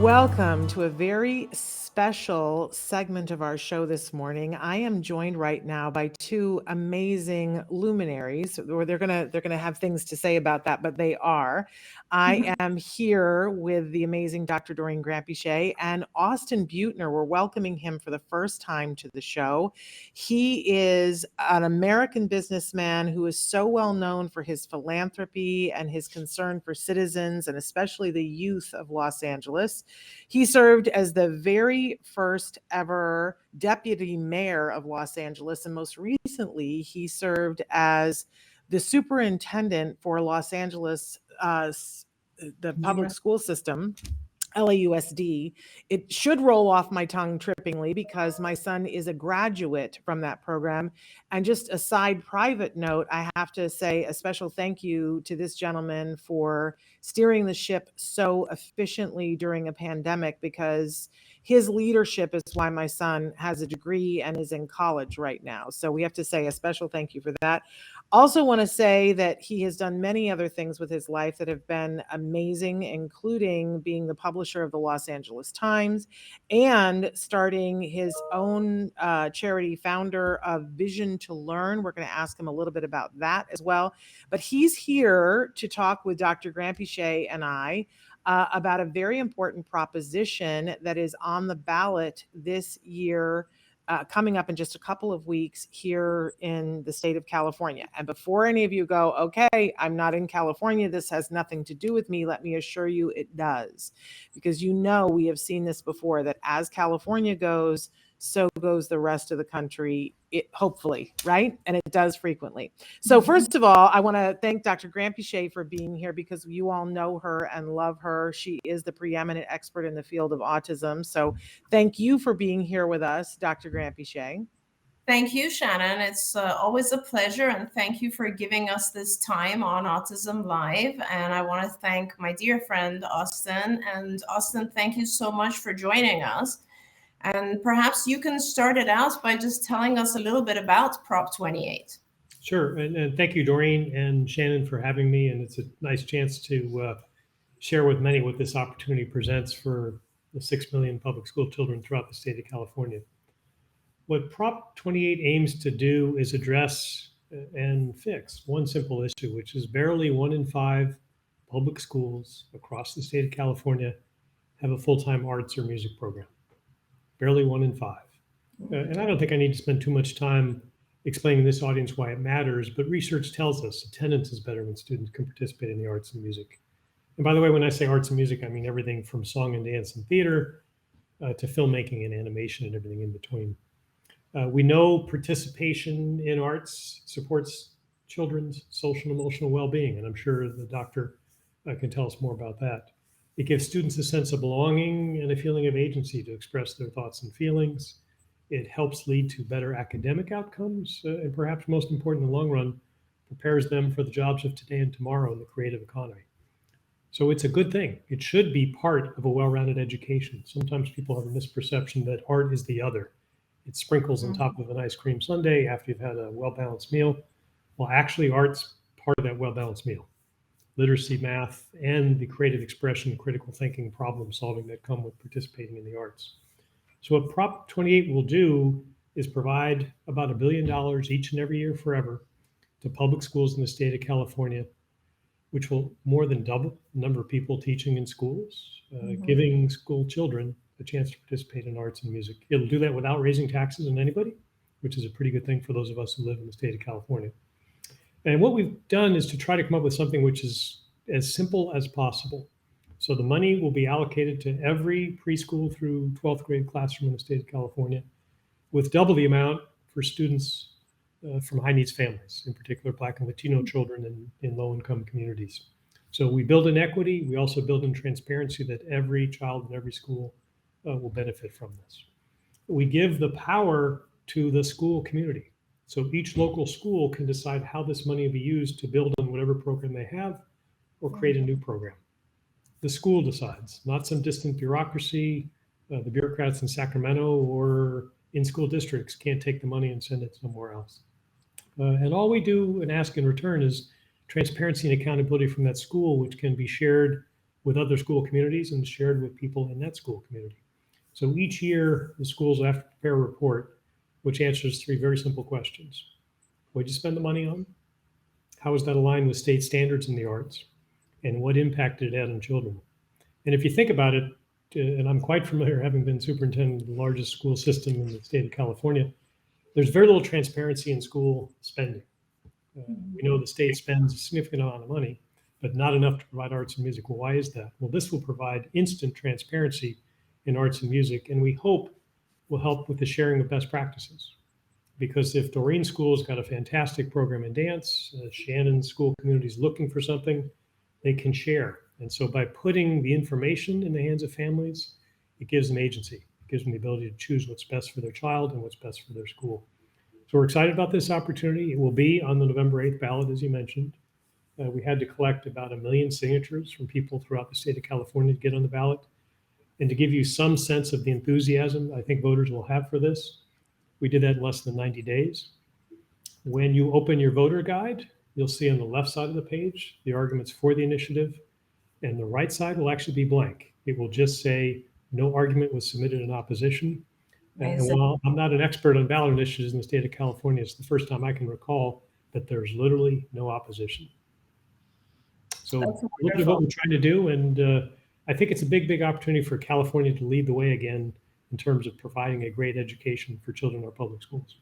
Welcome to a very special segment of our show this morning. I am joined right now by two amazing luminaries, or they're gonna have things to say about that, but they are. I am here with the amazing Dr. Doreen Granpeesheh and Austin Beutner. We're welcoming him for the first time to the show. He is an American businessman who is so well known for his philanthropy and his concern for citizens and especially the youth of Los Angeles. He served as the very first ever deputy mayor of Los Angeles, and most recently, he served as the superintendent for Los Angeles, the public school system. LAUSD. It should roll off my tongue trippingly because my son is a graduate from that program. And just a side private note, I have to say a special thank you to this gentleman for steering the ship so efficiently during a pandemic, because his leadership is why my son has a degree and is in college right now. So we have to say a special thank you for that. Also want to say that he has done many other things with his life that have been amazing, including being the publisher of the Los Angeles Times and starting his own charity, founder of Vision to Learn. We're going to ask him a little bit about that as well. But he's here to talk with Dr. Granpeesheh and I about a very important proposition that is on the ballot this year, coming up in just a couple of weeks here in the state of California. And before any of you go, okay, I'm not in California, this has nothing to do with me, let me assure you it does. Because we have seen this before, that as California goes, so goes the rest of the country, hopefully, right? And it does frequently. So first of all, I want to thank Dr. Granpeesheh for being here, because you all know her and love her. She is the preeminent expert in the field of autism. So thank you for being here with us, Dr. Granpeesheh. Thank you, Shannon. It's always a pleasure, and thank you for giving us this time on Autism Live. And I want to thank my dear friend, Austin. And Austin, thank you so much for joining us. And perhaps you can start it out by just telling us a little bit about Prop 28. Sure. And thank you, Doreen and Shannon, for having me. And it's a nice chance to share with many what this opportunity presents for the 6 million public school children throughout the state of California. What Prop 28 aims to do is address and fix one simple issue, which is barely 1 in 5 public schools across the state of California have a full-time arts or music program. Barely 1 in 5. And I don't think I need to spend too much time explaining to this audience why it matters, but research tells us attendance is better when students can participate in the arts and music. And by the way, when I say arts and music, I mean everything from song and dance and theater to filmmaking and animation and everything in between. We know participation in arts supports children's social and emotional well-being, and I'm sure the doctor can tell us more about that. It gives students a sense of belonging and a feeling of agency to express their thoughts and feelings. It helps lead to better academic outcomes, and perhaps most important in the long run, prepares them for the jobs of today and tomorrow in the creative economy. So it's a good thing. It should be part of a well-rounded education. Sometimes people have a misperception that art is the other. It sprinkles on top of an ice cream sundae after you've had a well-balanced meal. Well, actually, art's part of that well-balanced meal. Literacy, math, and the creative expression, critical thinking, problem solving that come with participating in the arts. So what Prop 28 will do is provide about $1 billion each and every year forever to public schools in the state of California, which will more than double the number of people teaching in schools, giving school children a chance to participate in arts and music. It'll do that without raising taxes on anybody, which is a pretty good thing for those of us who live in the state of California. And what we've done is to try to come up with something which is as simple as possible. So the money will be allocated to every preschool through 12th grade classroom in the state of California, with double the amount for students from high needs families, in particular Black and Latino children in low-income communities. So we build in equity. We also build in transparency that every child in every school will benefit from this. We give the power to the school community. So each local school can decide how this money will be used to build on whatever program they have or create a new program. The school decides, not some distant bureaucracy. The bureaucrats in Sacramento or in school districts can't take the money and send it somewhere else. And all we do and ask in return is transparency and accountability from that school, which can be shared with other school communities and shared with people in that school community. So each year, the schools have to prepare a report which answers 3 very simple questions. What did you spend the money on? How is that aligned with state standards in the arts? And what impact did it have on children? And if you think about it, and I'm quite familiar, having been superintendent of the largest school system in the state of California, there's very little transparency in school spending. We know the state spends a significant amount of money, but not enough to provide arts and music. Well, why is that? Well, this will provide instant transparency in arts and music, and we hope will help with the sharing of best practices. Because if Doreen School's got a fantastic program in dance, Shannon School community is looking for something, they can share. And so by putting the information in the hands of families, it gives them agency. It gives them the ability to choose what's best for their child and what's best for their school. So we're excited about this opportunity. It will be on the November 8th ballot, as you mentioned. We had to collect about 1 million signatures from people throughout the state of California to get on the ballot. And to give you some sense of the enthusiasm I think voters will have for this, we did that in less than 90 days. When you open your voter guide, you'll see on the left side of the page the arguments for the initiative, and the right side will actually be blank. It will just say no argument was submitted in opposition. And while I'm not an expert on ballot initiatives in the state of California, it's the first time I can recall that there's literally no opposition. So look at what we're trying to do, and I think it's a big, big opportunity for California to lead the way again in terms of providing a great education for children in our public schools.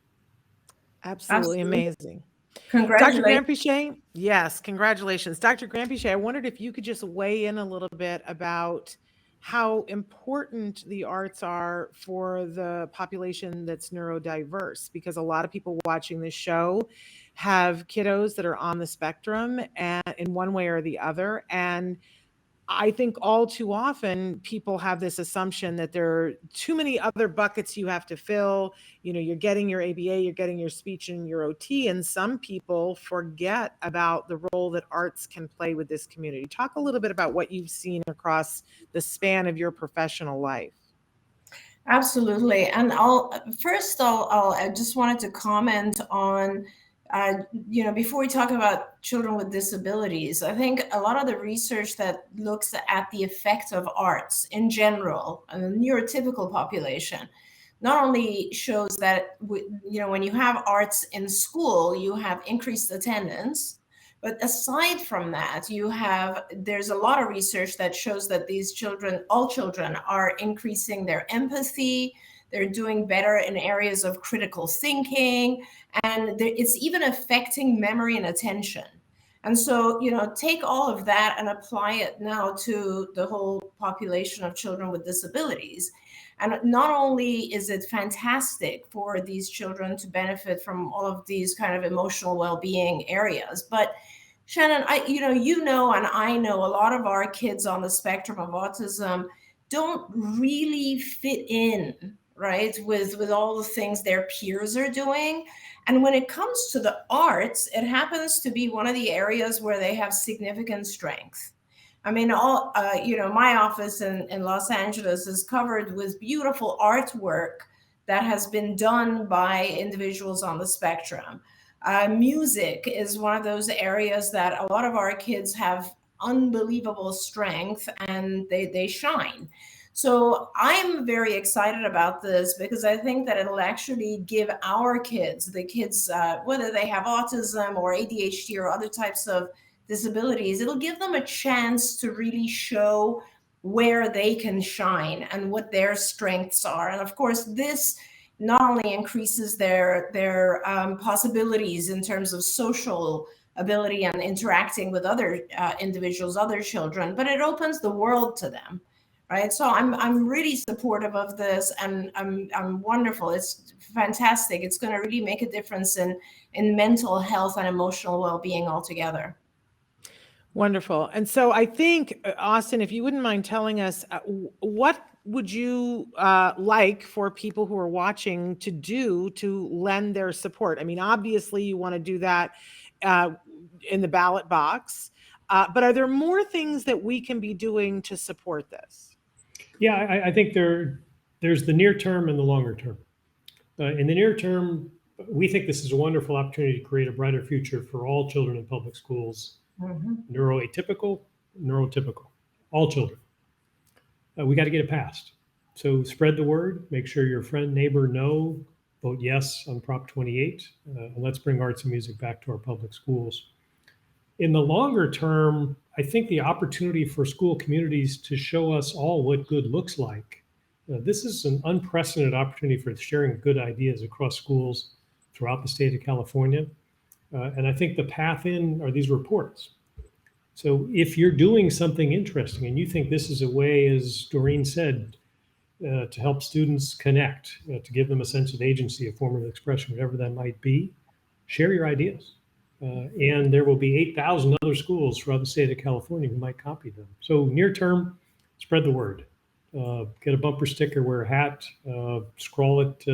Absolutely amazing. Dr. Congratulations. Granpeesheh, yes, congratulations. Dr. Granpeesheh, I wondered if you could just weigh in a little bit about how important the arts are for the population that's neurodiverse, because a lot of people watching this show have kiddos that are on the spectrum and in one way or the other. And I think all too often people have this assumption that there are too many other buckets you have to fill. You know, you're getting your ABA, you're getting your speech and your OT, and some people forget about the role that arts can play with this community. Talk a little bit about what you've seen across the span of your professional life. Absolutely. And I just wanted to comment on, before we talk about children with disabilities, I think a lot of the research that looks at the effect of arts in general on the neurotypical population not only shows that, when you have arts in school, you have increased attendance. But aside from that, there's a lot of research that shows that all children are increasing their empathy. They're doing better in areas of critical thinking, and it's even affecting memory and attention. And so, take all of that and apply it now to the whole population of children with disabilities. And not only is it fantastic for these children to benefit from all of these kind of emotional well-being areas, but Shannon, and I know a lot of our kids on the spectrum of autism don't really fit in, right, with all the things their peers are doing. And when it comes to the arts, it happens to be one of the areas where they have significant strength. I mean, my office in Los Angeles is covered with beautiful artwork that has been done by individuals on the spectrum. Music is one of those areas that a lot of our kids have unbelievable strength, and they shine. So I'm very excited about this because I think that it'll actually give our kids, whether they have autism or ADHD or other types of disabilities, it'll give them a chance to really show where they can shine and what their strengths are. And of course, this not only increases their possibilities in terms of social ability and interacting with other individuals, other children, but it opens the world to them, right? So I'm really supportive of this, and I'm wonderful. It's fantastic. It's going to really make a difference in mental health and emotional well-being altogether. Wonderful. And so I think, Austin, if you wouldn't mind telling us, what would you like for people who are watching to do to lend their support? I mean, obviously you want to do that in the ballot box, but are there more things that we can be doing to support this? Yeah, I think there's the near term and the longer term. In the near term, we think this is a wonderful opportunity to create a brighter future for all children in public schools, neuroatypical, neurotypical. all children. We got to get it passed. So spread the word, make sure your friend, neighbor know, vote yes on Prop 28, and let's bring arts and music back to our public schools. In the longer term, I think the opportunity for school communities to show us all what good looks like. This is an unprecedented opportunity for sharing good ideas across schools throughout the state of California. And I think the path in are these reports. So if you're doing something interesting and you think this is a way, as Doreen said, to help students connect, to give them a sense of agency, a form of expression, whatever that might be, share your ideas. And there will be 8,000 other schools throughout the state of California who might copy them. So near term, spread the word. Get a bumper sticker, wear a hat, scroll it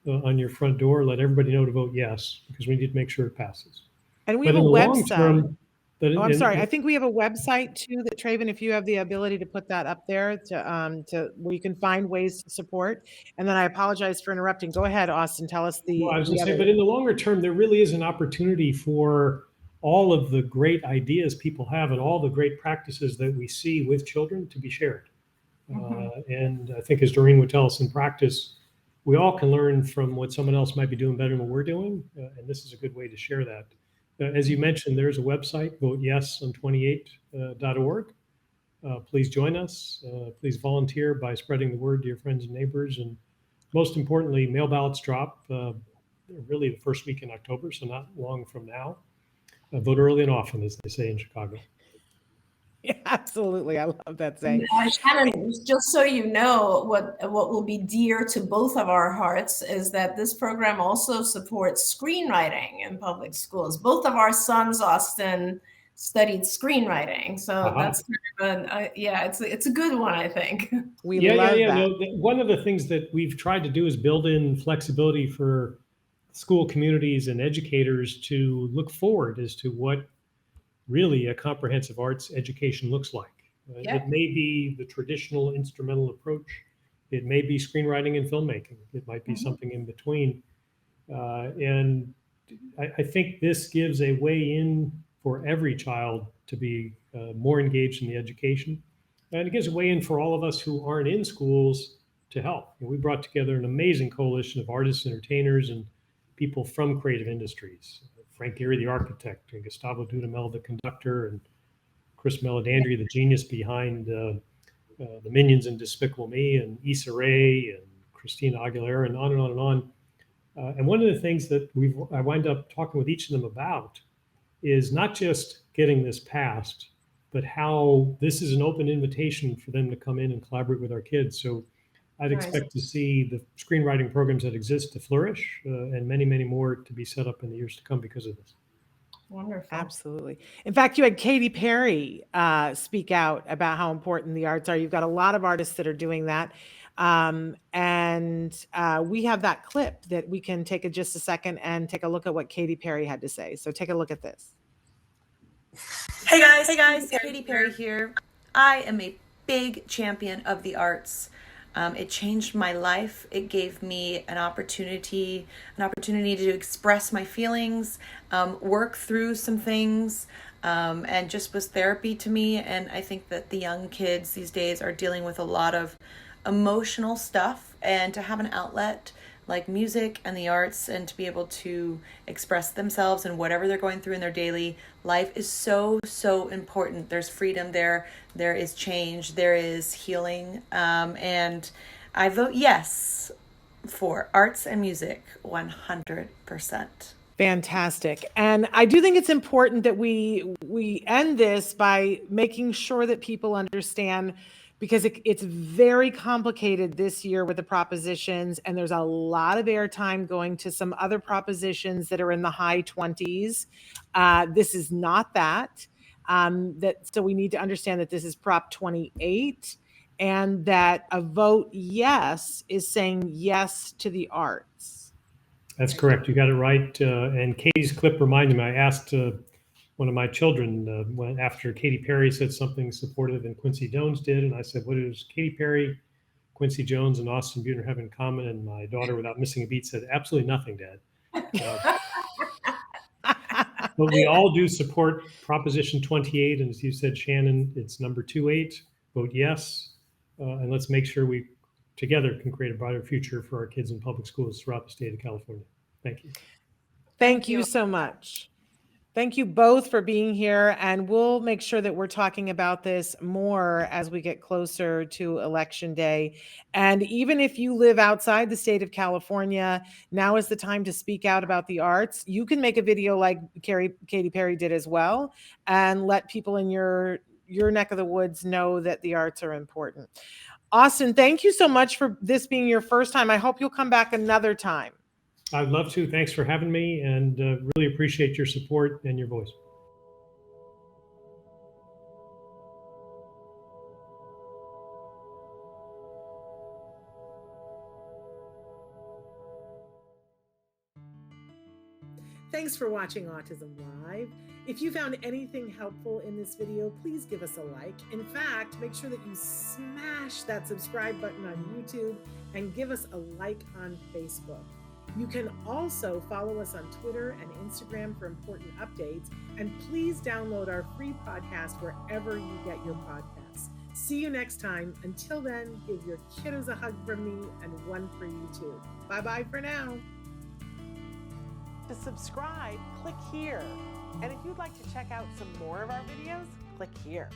on your front door, let everybody know to vote yes, because we need to make sure it passes. And we But have a in the long website. term, I'm sorry. I think we have a website too that Traven, if you have the ability to put that up there to where you can find ways to support. And then I apologize for interrupting. Go ahead, Austin. Tell us the. Well, I was the going to say, other- but in the longer term, there really is an opportunity for all of the great ideas people have and all the great practices that we see with children to be shared. And I think, as Doreen would tell us, in practice, we all can learn from what someone else might be doing better than what we're doing. And this is a good way to share that. As you mentioned, there's a website, vote yes on 28.org. Please join us. Please volunteer by spreading the word to your friends and neighbors. And most importantly, mail ballots drop really the first week in October, so not long from now. Vote early and often, as they say in Chicago. Yeah, absolutely. I love that saying. Shannon, just so you know, what will be dear to both of our hearts is that this program also supports screenwriting in public schools. Both of our sons, Austin, studied screenwriting, so that's kind of it's a good one, I think. We love that. No, one of the things that we've tried to do is build in flexibility for school communities and educators to look forward as to what really a comprehensive arts education looks like. It may be the traditional instrumental approach. It may be screenwriting and filmmaking. It might be something in between. And I think this gives a way in for every child to be more engaged in the education. And it gives a way in for all of us who aren't in schools to help. We brought together an amazing coalition of artists, entertainers, and people from creative industries. Frank Gehry, the architect, and Gustavo Dudamel, the conductor, and Chris Meledandri, the genius behind the Minions and Despicable Me, and Issa Rae, and Christina Aguilera, and on and on and on. And one of the things that I wind up talking with each of them about is not just getting this passed, but how this is an open invitation for them to come in and collaborate with our kids. So I'd expect to see the screenwriting programs that exist to flourish and many, many more to be set up in the years to come because of this. Wonderful. Absolutely. In fact, you had Katy Perry speak out about how important the arts are. You've got a lot of artists that are doing that. And we have that clip that we can take just a second and take a look at what Katy Perry had to say. So take a look at this. Hey guys, Katy Perry here. I am a big champion of the arts. It changed my life. It gave me an opportunity to express my feelings, work through some things, and just was therapy to me. And I think that the young kids these days are dealing with a lot of emotional stuff, and to have an outlet like music and the arts and to be able to express themselves and whatever they're going through in their daily life is so important. There's freedom there is change, there is healing, and I vote yes for arts and music 100%. Fantastic. And I do think it's important that we end this by making sure that people understand, because it's very complicated this year with the propositions, and there's a lot of airtime going to some other propositions that are in the high 20s. This is not that. So we need to understand that this is Prop 28, and that a vote yes is saying yes to the arts. That's correct. You got it right. And Katie's clip reminded me, I asked one of my children after Katy Perry said something supportive and Quincy Jones did. And I said, what does Katy Perry, Quincy Jones, and Austin Beutner have in common? And my daughter, without missing a beat, said, absolutely nothing, Dad. But we all do support Proposition 28. And as you said, Shannon, it's number 28. Vote yes. And let's make sure we together can create a brighter future for our kids in public schools throughout the state of California. Thank you. Thank you so much. Thank you both for being here, and we'll make sure that we're talking about this more as we get closer to Election Day. And even if you live outside the state of California, now is the time to speak out about the arts. You can make a video like Katy Perry did as well, and let people in your neck of the woods know that the arts are important. Austin, thank you so much for this being your first time. I hope you'll come back another time. I'd love to. Thanks for having me, and really appreciate your support and your voice. Thanks for watching Autism Live. If you found anything helpful in this video, please give us a like. In fact, make sure that you smash that subscribe button on YouTube and give us a like on Facebook. You can also follow us on Twitter and Instagram for important updates. And please download our free podcast wherever you get your podcasts. See you next time. Until then, give your kiddos a hug from me and one for you too. Bye-bye for now. To subscribe, click here. And if you'd like to check out some more of our videos, click here.